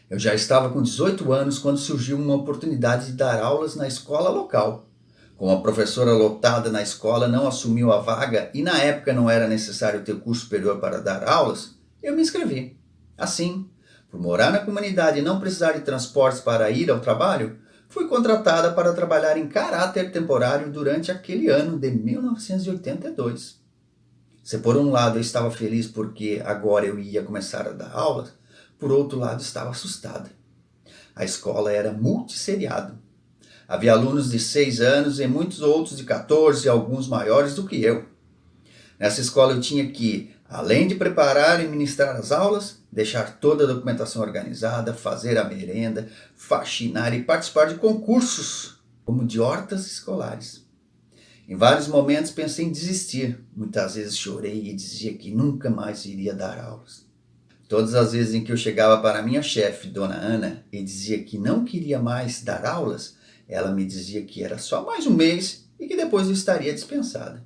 Eu já estava com 18 anos quando surgiu uma oportunidade de dar aulas na escola local. Como a professora lotada na escola não assumiu a vaga e na época não era necessário ter curso superior para dar aulas, eu me inscrevi. Assim, por morar na comunidade e não precisar de transportes para ir ao trabalho, fui contratada para trabalhar em caráter temporário durante aquele ano de 1982. Se por um lado eu estava feliz porque agora eu ia começar a dar aulas, por outro lado estava assustada. A escola era multisseriado. Havia alunos de 6 anos e muitos outros de 14, alguns maiores do que eu. Nessa escola eu tinha que, além de preparar e ministrar as aulas, deixar toda a documentação organizada, fazer a merenda, faxinar e participar de concursos, como de hortas escolares. Em vários momentos pensei em desistir. Muitas vezes chorei e dizia que nunca mais iria dar aulas. Todas as vezes em que eu chegava para minha chefe, Dona Ana, e dizia que não queria mais dar aulas, ela me dizia que era só mais um mês e que depois eu estaria dispensada.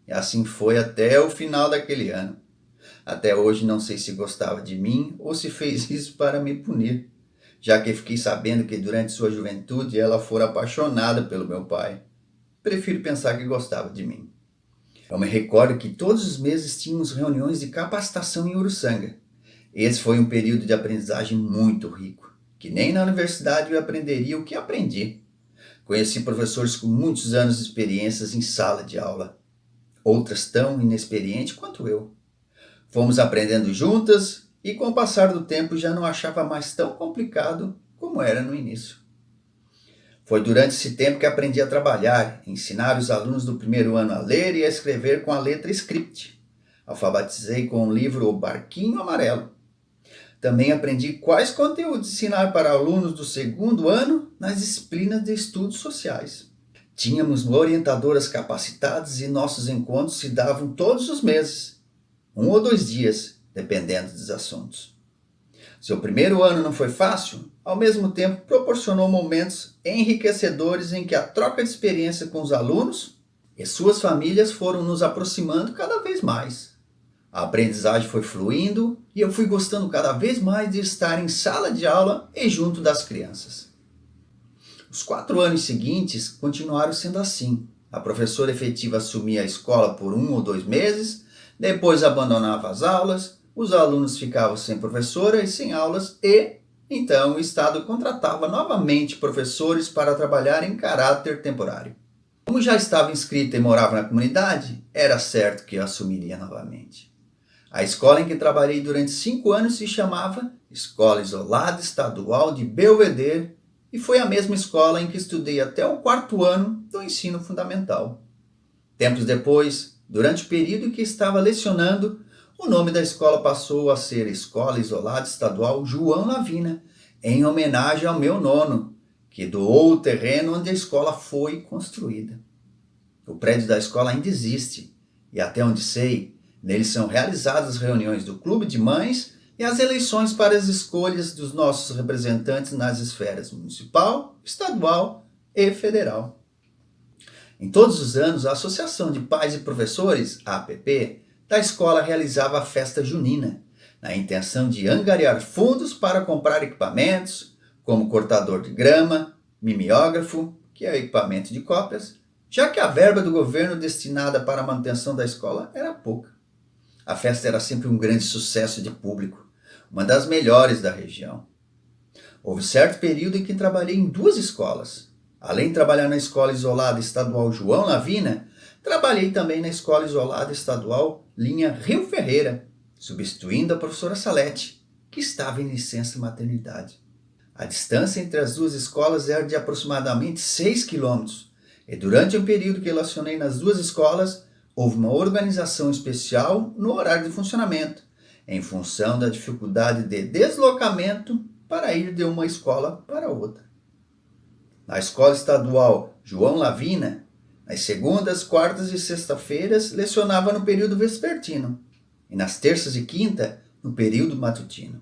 E assim foi até o final daquele ano. Até hoje não sei se gostava de mim ou se fez isso para me punir, já que fiquei sabendo que durante sua juventude ela fora apaixonada pelo meu pai. Prefiro pensar que gostava de mim. Eu me recordo que todos os meses tínhamos reuniões de capacitação em Uruçanga. Esse foi um período de aprendizagem muito rico, que nem na universidade eu aprenderia o que aprendi. Conheci professores com muitos anos de experiências em sala de aula, outras tão inexperientes quanto eu. Fomos aprendendo juntas e com o passar do tempo já não achava mais tão complicado como era no início. Foi durante esse tempo que aprendi a trabalhar, ensinar os alunos do primeiro ano a ler e a escrever com a letra script. Alfabetizei com o livro O Barquinho Amarelo. Também aprendi quais conteúdos ensinar para alunos do segundo ano nas disciplinas de estudos sociais. Tínhamos orientadoras capacitadas e nossos encontros se davam todos os meses, 1 ou 2 dias, dependendo dos assuntos. Seu primeiro ano não foi fácil, ao mesmo tempo proporcionou momentos enriquecedores em que a troca de experiência com os alunos e suas famílias foram nos aproximando cada vez mais. A aprendizagem foi fluindo e eu fui gostando cada vez mais de estar em sala de aula e junto das crianças. Os 4 anos seguintes continuaram sendo assim. A professora efetiva assumia a escola por 1 ou 2 meses, depois abandonava as aulas, os alunos ficavam sem professora e sem aulas e, então, o Estado contratava novamente professores para trabalhar em caráter temporário. Como já estava inscrita e morava na comunidade, era certo que eu assumiria novamente. A escola em que trabalhei durante 5 anos se chamava Escola Isolada Estadual de Belvedere e foi a mesma escola em que estudei até o 4º ano do ensino fundamental. Tempos depois, durante o período em que estava lecionando, o nome da escola passou a ser Escola Isolada Estadual João Lavina, em homenagem ao meu nono, que doou o terreno onde a escola foi construída. O prédio da escola ainda existe e, até onde sei, nele são realizadas as reuniões do clube de mães e as eleições para as escolhas dos nossos representantes nas esferas municipal, estadual e federal. Em todos os anos, a Associação de Pais e Professores, a APP, da escola realizava a festa junina, na intenção de angariar fundos para comprar equipamentos, como cortador de grama, mimeógrafo, que é equipamento de cópias, já que a verba do governo destinada para a manutenção da escola era pouca. A festa era sempre um grande sucesso de público, uma das melhores da região. Houve certo período em que trabalhei em 2 escolas. Além de trabalhar na Escola Isolada Estadual João Lavina, trabalhei também na Escola Isolada Estadual Linha Rio Ferreira, substituindo a professora Salete, que estava em licença maternidade. A distância entre as 2 escolas era de aproximadamente 6 quilômetros, e durante o período que lecionei nas 2 escolas, houve uma organização especial no horário de funcionamento, em função da dificuldade de deslocamento para ir de uma escola para outra. Na Escola Estadual João Lavina, nas segundas, quartas e sexta-feiras, lecionava no período vespertino, e nas terças e quinta, no período matutino.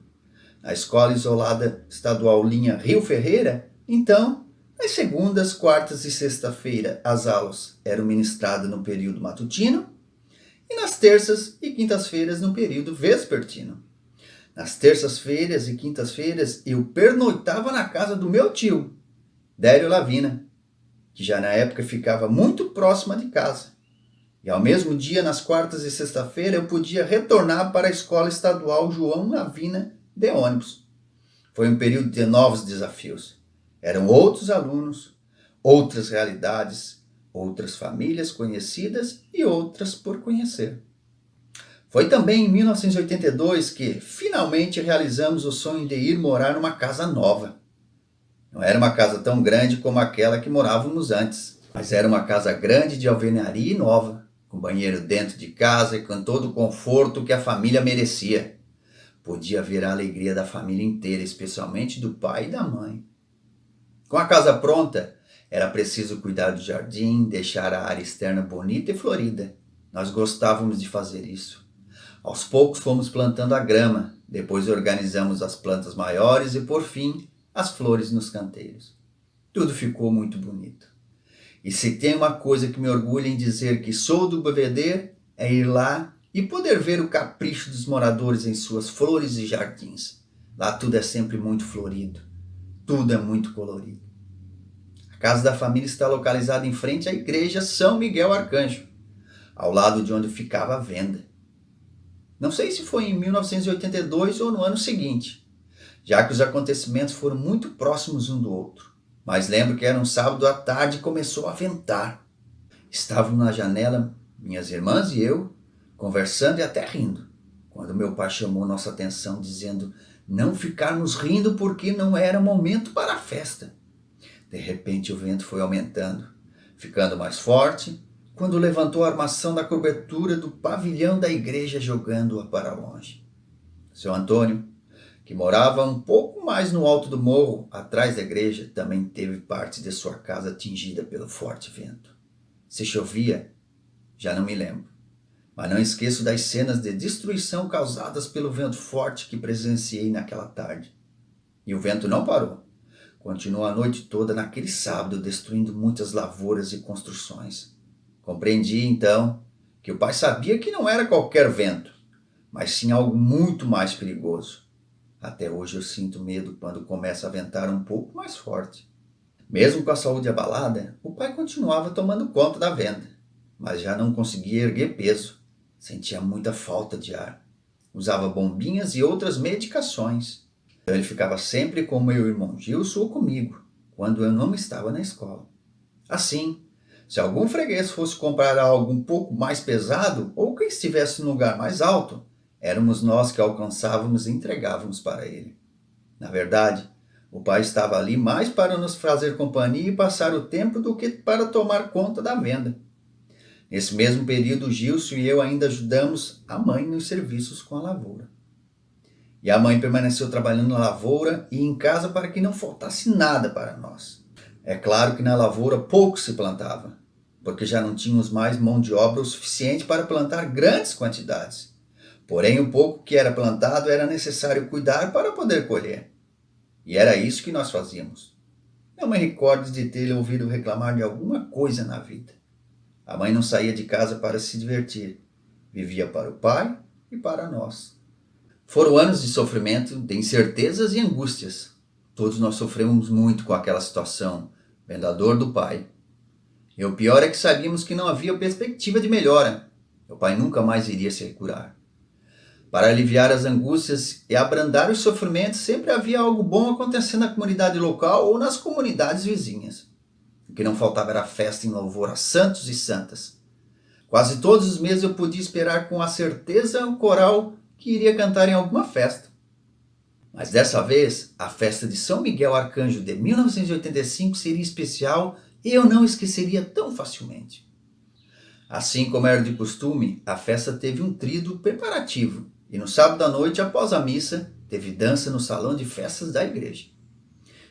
Na Escola Isolada Estadual Linha Rio Ferreira, então, nas segundas, quartas e sexta-feira, as aulas eram ministradas no período matutino, e nas terças e quintas-feiras no período vespertino. Nas terças-feiras e quintas-feiras eu pernoitava na casa do meu tio, Dério Lavina, que já na época ficava muito próxima de casa. E ao mesmo dia, nas quartas e sexta-feira, eu podia retornar para a Escola Estadual João Lavina de ônibus. Foi um período de novos desafios. Eram outros alunos, outras realidades, outras famílias conhecidas e outras por conhecer. Foi também em 1982 que finalmente realizamos o sonho de ir morar numa casa nova. Não era uma casa tão grande como aquela que morávamos antes, mas era uma casa grande de alvenaria e nova, com banheiro dentro de casa e com todo o conforto que a família merecia. Podia ver a alegria da família inteira, especialmente do pai e da mãe. Com a casa pronta, era preciso cuidar do jardim, deixar a área externa bonita e florida. Nós gostávamos de fazer isso. Aos poucos fomos plantando a grama, depois organizamos as plantas maiores e, por fim, as flores nos canteiros. Tudo ficou muito bonito. E se tem uma coisa que me orgulha em dizer que sou do Belvedere, é ir lá e poder ver o capricho dos moradores em suas flores e jardins. Lá tudo é sempre muito florido, tudo é muito colorido. A casa da família está localizada em frente à igreja São Miguel Arcanjo, ao lado de onde ficava a venda. Não sei se foi em 1982 ou no ano seguinte, já que os acontecimentos foram muito próximos um do outro. Mas lembro que era um sábado à tarde e começou a ventar. Estávamos na janela, minhas irmãs e eu, conversando e até rindo, quando meu pai chamou nossa atenção dizendo não ficarmos rindo porque não era momento para a festa. De repente o vento foi aumentando, ficando mais forte, quando levantou a armação da cobertura do pavilhão da igreja jogando-a para longe. Seu Antônio, que morava um pouco mais no alto do morro, atrás da igreja, também teve parte de sua casa atingida pelo forte vento. Se chovia, já não me lembro, mas não esqueço das cenas de destruição causadas pelo vento forte que presenciei naquela tarde. E o vento não parou. Continuou a noite toda naquele sábado, destruindo muitas lavouras e construções. Compreendi, então, que o pai sabia que não era qualquer vento, mas sim algo muito mais perigoso. Até hoje eu sinto medo quando começa a ventar um pouco mais forte. Mesmo com a saúde abalada, o pai continuava tomando conta da venda, mas já não conseguia erguer peso. Sentia muita falta de ar. Usava bombinhas e outras medicações. Então ele ficava sempre com meu irmão Gilson ou comigo, quando eu não estava na escola. Assim, se algum freguês fosse comprar algo um pouco mais pesado ou que estivesse no lugar mais alto, éramos nós que alcançávamos e entregávamos para ele. Na verdade, o pai estava ali mais para nos fazer companhia e passar o tempo do que para tomar conta da venda. Nesse mesmo período, Gilson e eu ainda ajudamos a mãe nos serviços com a lavoura. E a mãe permaneceu trabalhando na lavoura e em casa para que não faltasse nada para nós. É claro que na lavoura pouco se plantava, porque já não tínhamos mais mão de obra o suficiente para plantar grandes quantidades. Porém, o pouco que era plantado era necessário cuidar para poder colher. E era isso que nós fazíamos. Não me recordo de ter ouvido reclamar de alguma coisa na vida. A mãe não saía de casa para se divertir. Vivia para o pai e para nós. Foram anos de sofrimento, de incertezas e angústias. Todos nós sofremos muito com aquela situação, vendo a dor do pai. E o pior é que sabíamos que não havia perspectiva de melhora. O pai nunca mais iria se curar. Para aliviar as angústias e abrandar os sofrimentos, sempre havia algo bom acontecendo na comunidade local ou nas comunidades vizinhas. O que não faltava era festa em louvor a santos e santas. Quase todos os meses eu podia esperar com a certeza o coral que iria cantar em alguma festa. Mas dessa vez, a festa de São Miguel Arcanjo de 1985 seria especial e eu não esqueceria tão facilmente. Assim como era de costume, a festa teve um tríduo preparativo. E no sábado à noite, após a missa, teve dança no salão de festas da igreja.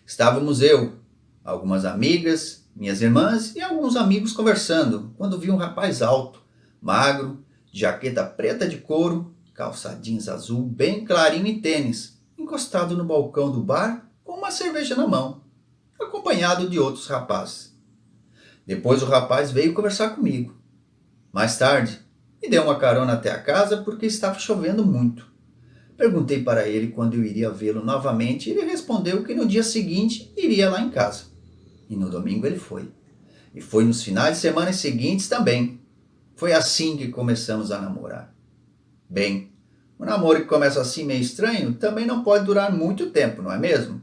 Estávamos eu, algumas amigas, minhas irmãs e alguns amigos conversando, quando vi um rapaz alto, magro, jaqueta preta de couro, calça jeans azul bem clarinho e tênis, encostado no balcão do bar com uma cerveja na mão, acompanhado de outros rapazes. Depois o rapaz veio conversar comigo. Mais tarde, me deu uma carona até a casa porque estava chovendo muito. Perguntei para ele quando eu iria vê-lo novamente e ele respondeu que no dia seguinte iria lá em casa. E no domingo ele foi. E foi nos finais de semana seguintes também. Foi assim que começamos a namorar. Bem, um namoro que começa assim meio estranho também não pode durar muito tempo, não é mesmo?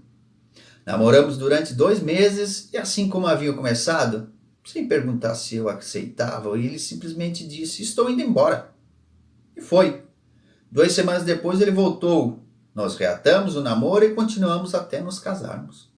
Namoramos durante 2 meses e assim como havia começado, sem perguntar se eu aceitava, ele simplesmente disse: "Estou indo embora." E foi. 2 semanas depois ele voltou. Nós reatamos o namoro e continuamos até nos casarmos.